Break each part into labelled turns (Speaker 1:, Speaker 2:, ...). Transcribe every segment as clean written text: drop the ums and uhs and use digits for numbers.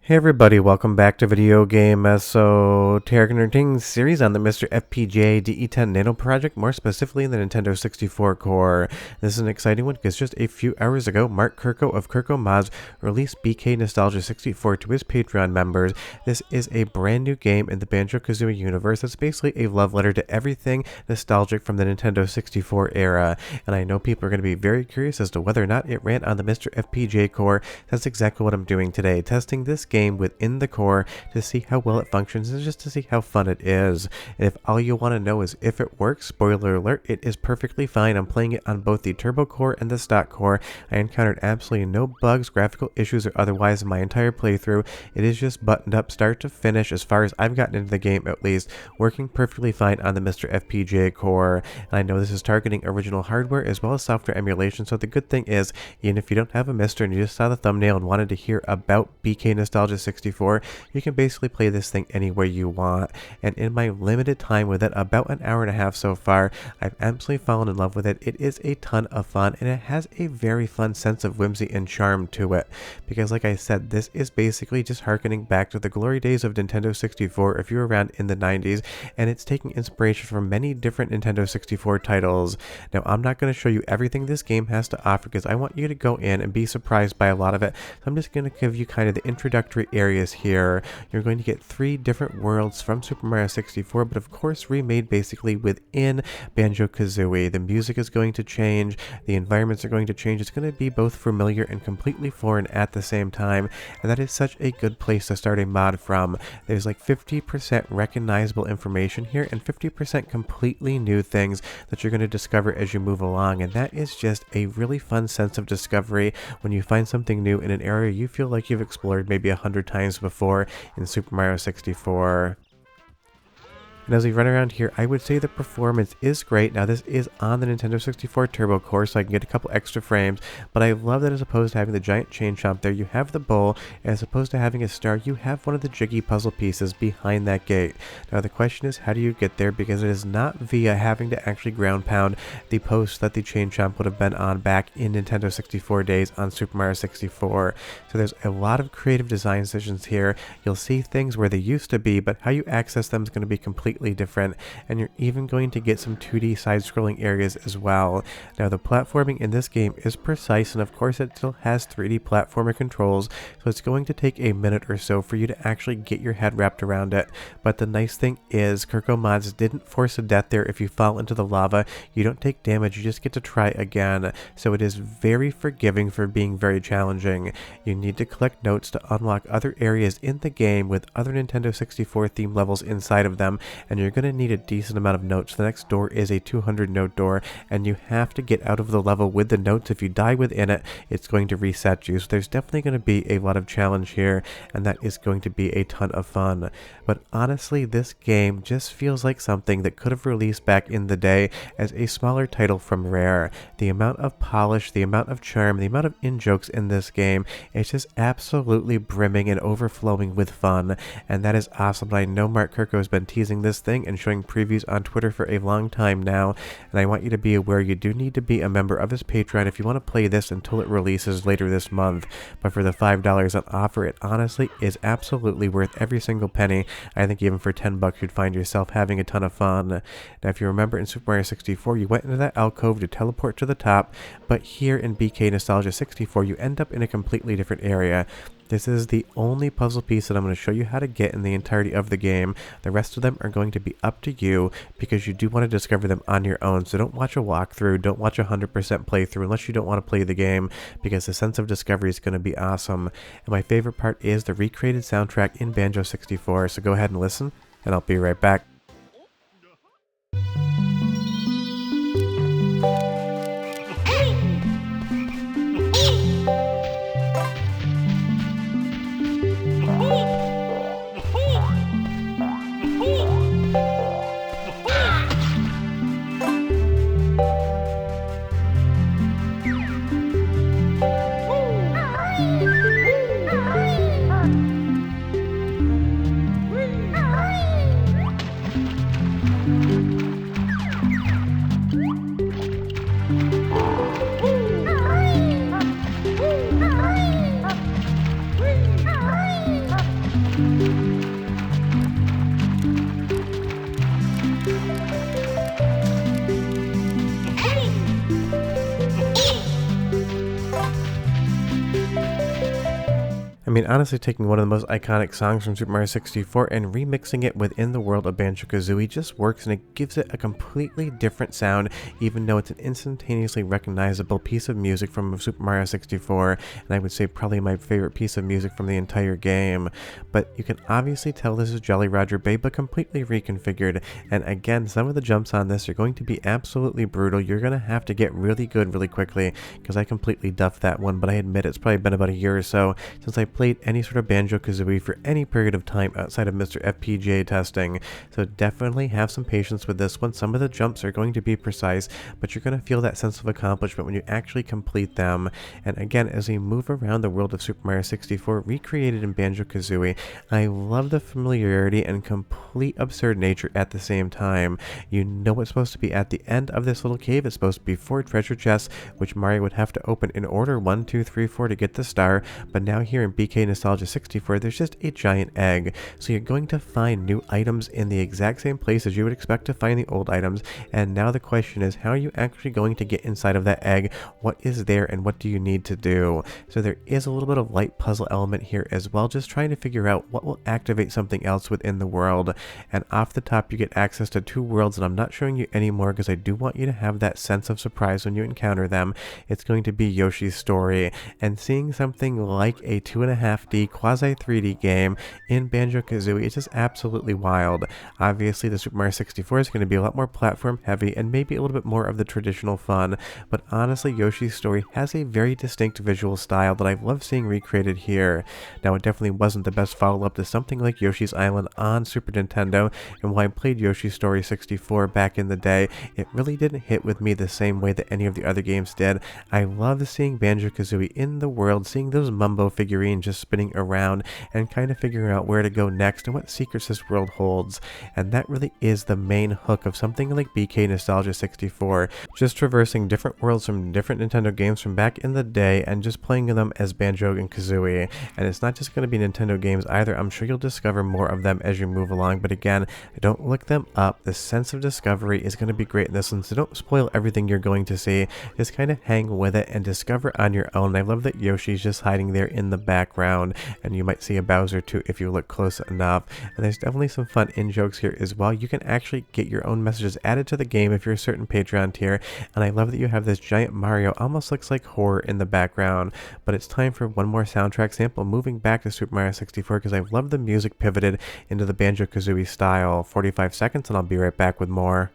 Speaker 1: Hey everybody, welcome back to Video Game Esoteric Entertaining series on the MiSTer FPGA DE10 Nano project, more specifically the Nintendo 64 core. This is an exciting one because just a few hours ago, Mark Kurko of Kurko Mods released BK Nostalgia 64 to his Patreon members. This is a brand new game in the Banjo Kazooie universe that's basically a love letter to everything nostalgic from the Nintendo 64 era. And I know people are going to be very curious as to whether or not it ran on the MiSTer FPGA core. That's exactly what I'm doing today, testing this game within the core to see how well it functions and just to see how fun it is. And if all you want to know is if it works, spoiler alert, it is perfectly fine. I'm playing it on both the turbo core and the stock core. I encountered absolutely no bugs, graphical issues, or otherwise in my entire playthrough. It is just buttoned up start to finish as far as I've gotten into the game, at least, working perfectly fine on the MiSTer FPGA core. And I know this is targeting original hardware as well as software emulation, so the good thing is, even if you don't have a MiSTer and you just saw the thumbnail and wanted to hear about BK Nostalgia 64, you can basically play this thing any way you want. And in my limited time with it, about an hour and a half so far, I've absolutely fallen in love with it. It is a ton of fun and it has a very fun sense of whimsy and charm to it. Because like I said, this is basically just harkening back to the glory days of Nintendo 64 if you were around in the 90s, and it's taking inspiration from many different Nintendo 64 titles. Now, I'm not going to show you everything this game has to offer because I want you to go in and be surprised by a lot of it. So I'm just going to give you kind of the introductory areas here. You're going to get 3 different worlds from Super Mario 64, but of course remade basically within Banjo Kazooie. The music is going to change, the environments are going to change. It's going to be both familiar and completely foreign at the same time, and that is such a good place to start a mod from. There's like 50% recognizable information here and 50% completely new things that you're going to discover as you move along, and that is just a really fun sense of discovery when you find something new in an area you feel like you've explored maybe 100 times before in Super Mario 64. And as we run around here, I would say the performance is great. Now, this is on the Nintendo 64 Turbo core, so I can get a couple extra frames, but I love that as opposed to having the giant chain chomp there, you have the bowl, and as opposed to having a star, you have one of the jiggy puzzle pieces behind that gate. Now, the question is, how do you get there? Because it is not via having to actually ground pound the post that the chain chomp would have been on back in Nintendo 64 days on Super Mario 64. So there's a lot of creative design decisions here. You'll see things where they used to be, but how you access them is going to be completely different, and you're even going to get some 2D side-scrolling areas as well. Now, the platforming in this game is precise, and of course it still has 3D platformer controls, so it's going to take a minute or so for you to actually get your head wrapped around it. But the nice thing is, Kurko Mods didn't force a death there. If you fall into the lava, you don't take damage, you just get to try again. So it is very forgiving for being very challenging. You need to collect notes to unlock other areas in the game with other Nintendo 64 theme levels inside of them, and you're going to need a decent amount of notes. The next door is a 200 note door, and you have to get out of the level with the notes. If you die within it, it's going to reset you. So there's definitely going to be a lot of challenge here, and that is going to be a ton of fun. But honestly, this game just feels like something that could have released back in the day as a smaller title from Rare. The amount of polish, the amount of charm, the amount of in-jokes in this game, it's just absolutely brimming and overflowing with fun, and that is awesome. I know Mark Kurko has been teasing this thing and showing previews on Twitter for a long time now, and I want you to be aware you do need to be a member of his Patreon if you want to play this until it releases later this month. But for the $5 on offer, it honestly is absolutely worth every single penny. I think even for $10 you'd find yourself having a ton of fun. Now, if you remember in Super Mario 64, you went into that alcove to teleport to the top, but here in BK Nostalgia 64, you end up in a completely different area. This is the only puzzle piece that I'm going to show you how to get in the entirety of the game. The rest of them are going to be up to you because you do want to discover them on your own. So don't watch a walkthrough, don't watch a 100% playthrough unless you don't want to play the game, because the sense of discovery is going to be awesome. And my favorite part is the recreated soundtrack in Banjo 64. So go ahead and listen, and I'll be right back. mean, honestly, taking one of the most iconic songs from Super Mario 64 and remixing it within the world of Banjo Kazooie just works, and it gives it a completely different sound, even though it's an instantaneously recognizable piece of music from Super Mario 64, and I would say probably my favorite piece of music from the entire game. But you can obviously tell this is Jolly Roger Bay, but completely reconfigured, and again, some of the jumps on this are going to be absolutely brutal. You're going to have to get really good really quickly, because I completely duffed that one, but I admit it's probably been about a year or so since I played any sort of Banjo Kazooie for any period of time outside of MiSTer FPGA testing, so definitely have some patience with this one. Some of the jumps are going to be precise, but you're going to feel that sense of accomplishment when you actually complete them. And again, as we move around the world of Super Mario 64 recreated in Banjo Kazooie, I love the familiarity and complete absurd nature at the same time. You know what's supposed to be at the end of this little cave. It's supposed to be 4 treasure chests, which Mario would have to open in order 1, 2, 3, 4 to get the star, but now here in BK Nostalgia 64, there's just a giant egg. So you're going to find new items in the exact same place as you would expect to find the old items, and now the question is, how are you actually going to get inside of that egg? What is there and what do you need to do? So there is a little bit of light puzzle element here as well, just trying to figure out what will activate something else within the world. And off the top you get access to 2 worlds, and I'm not showing you anymore because I do want you to have that sense of surprise when you encounter them. It's going to be Yoshi's Story, and seeing something like a 2.5D quasi 3D game in Banjo Kazooie is just absolutely wild. Obviously the Super Mario 64 is going to be a lot more platform heavy and maybe a little bit more of the traditional fun, but honestly Yoshi's Story has a very distinct visual style that I've loved seeing recreated here. Now it definitely wasn't the best follow-up to something like Yoshi's Island on Super Nintendo, and while I played Yoshi's Story 64 back in the day, it really didn't hit with me the same way that any of the other games did. I love seeing Banjo Kazooie in the world, seeing those Mumbo figurines just spinning around and kind of figuring out where to go next and what secrets this world holds, and that really is the main hook of something like BK Nostalgia 64, just traversing different worlds from different Nintendo games from back in the day and just playing them as Banjo and Kazooie. And it's not just going to be Nintendo games either. I'm sure you'll discover more of them as you move along, but again, don't look them up. The sense of discovery is going to be great in this one, so don't spoil everything you're going to see. Just kind of hang with it and discover on your own. I love that Yoshi's just hiding there in the background, and you might see a Bowser too if you look close enough. And there's definitely some fun in-jokes here as well. You can actually get your own messages added to the game if you're a certain Patreon tier, and I love that you have this giant Mario, almost looks like horror in the background. But it's time for one more soundtrack sample, moving back to Super Mario 64 because I love the music pivoted into the Banjo Kazooie style. 45 seconds and I'll be right back with more.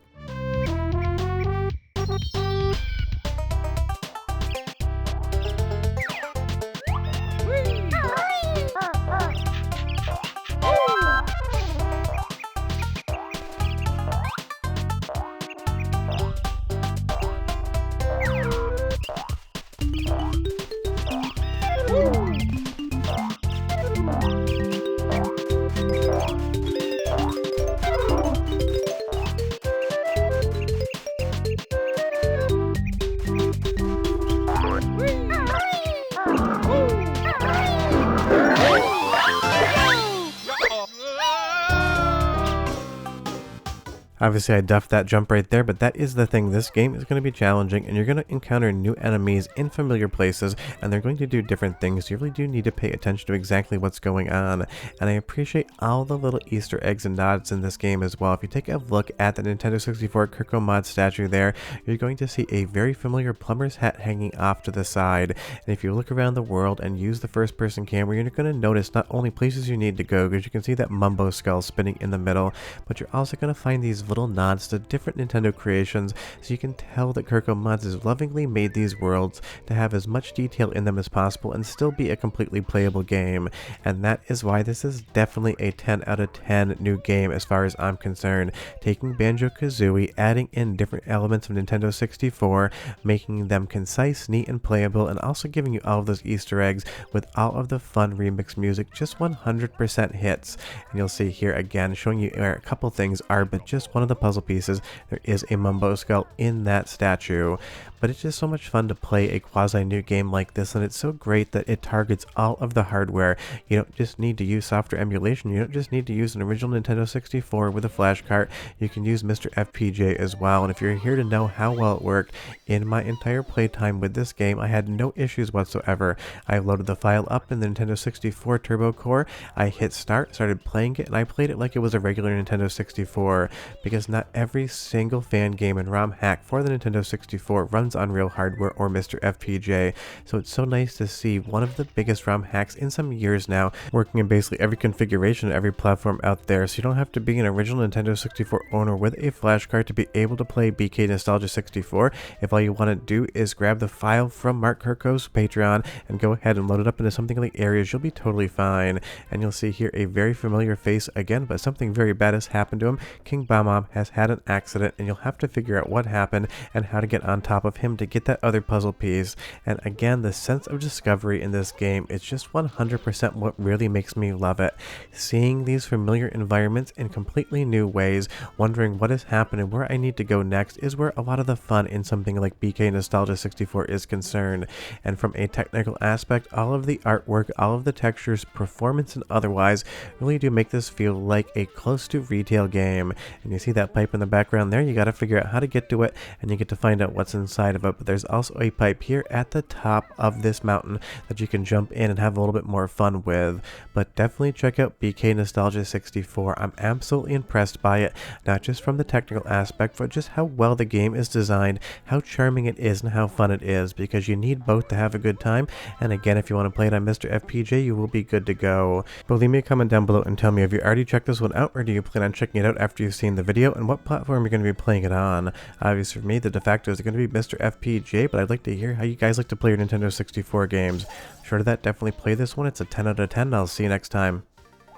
Speaker 1: Obviously I duffed that jump right there, but that is the thing. This game is going to be challenging, and you're going to encounter new enemies in familiar places, and they're going to do different things. You really do need to pay attention to exactly what's going on, and I appreciate all the little Easter eggs and nods in this game as well. If you take a look at the Nintendo 64 Kurko Mods statue there, you're going to see a very familiar plumber's hat hanging off to the side, and if you look around the world and use the first person camera, you're going to notice not only places you need to go, because you can see that Mumbo skull spinning in the middle, but you're also going to find these little nods to different Nintendo creations, so you can tell that Kurko Mods has lovingly made these worlds to have as much detail in them as possible and still be a completely playable game. And that is why this is definitely a 10 out of 10 new game as far as I'm concerned. Taking Banjo Kazooie, adding in different elements of Nintendo 64, making them concise, neat, and playable, and also giving you all of those Easter eggs with all of the fun remix music, just 100% hits. And you'll see here again showing you where a couple things are, but just one of the puzzle pieces, there is a Mumbo skull in that statue. But it's just so much fun to play a quasi-new game like this, and it's so great that it targets all of the hardware. You don't just need to use software emulation, you don't just need to use an original Nintendo 64 with a flash cart, you can use MiSTer FPGA as well. And if you're here to know how well it worked, in my entire playtime with this game, I had no issues whatsoever. I loaded the file up in the Nintendo 64 Turbo Core, I hit start, started playing it, and I played it like it was a regular Nintendo 64, because not every single fan game and ROM hack for the Nintendo 64 runs on real hardware or MiSTer FPGA, so it's so nice to see one of the biggest ROM hacks in some years now working in basically every configuration, every platform out there, so you don't have to be an original Nintendo 64 owner with a flash card to be able to play BK Nostalgia 64. If all you want to do is grab the file from Mark Kurko's Patreon and go ahead and load it up into something like Areas, you'll be totally fine. And you'll see here a very familiar face again, but something very bad has happened to him. King Bob-omb has had an accident, and you'll have to figure out what happened and how to get on top of him to get that other puzzle piece. And again, the sense of discovery in this game, it's just 100% what really makes me love it. Seeing these familiar environments in completely new ways, wondering what has happened and where I need to go next, is where a lot of the fun in something like BK Nostalgia 64 is concerned. And from a technical aspect, all of the artwork, all of the textures, performance and otherwise, really do make this feel like a close to retail game. And you see that pipe in the background there, you gotta figure out how to get to it, and you get to find out what's inside of it. But there's also a pipe here at the top of this mountain that you can jump in and have a little bit more fun with. But definitely check out BK Nostalgia 64. I'm absolutely impressed by it, not just from the technical aspect, but just how well the game is designed, how charming it is, and how fun it is, because you need both to have a good time. And again, if you want to play it on MiSTer FPGA, you will be good to go. But leave me a comment down below and tell me, have you already checked this one out, or do you plan on checking it out after you've seen the video, and what platform you're going to be playing it on? Obviously for me, the de facto is going to be MiSTer FPGA, but I'd like to hear how you guys like to play your Nintendo 64 games. Short of that, definitely play this one. It's a 10 out of 10. I'll see you next time.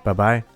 Speaker 1: Bye bye.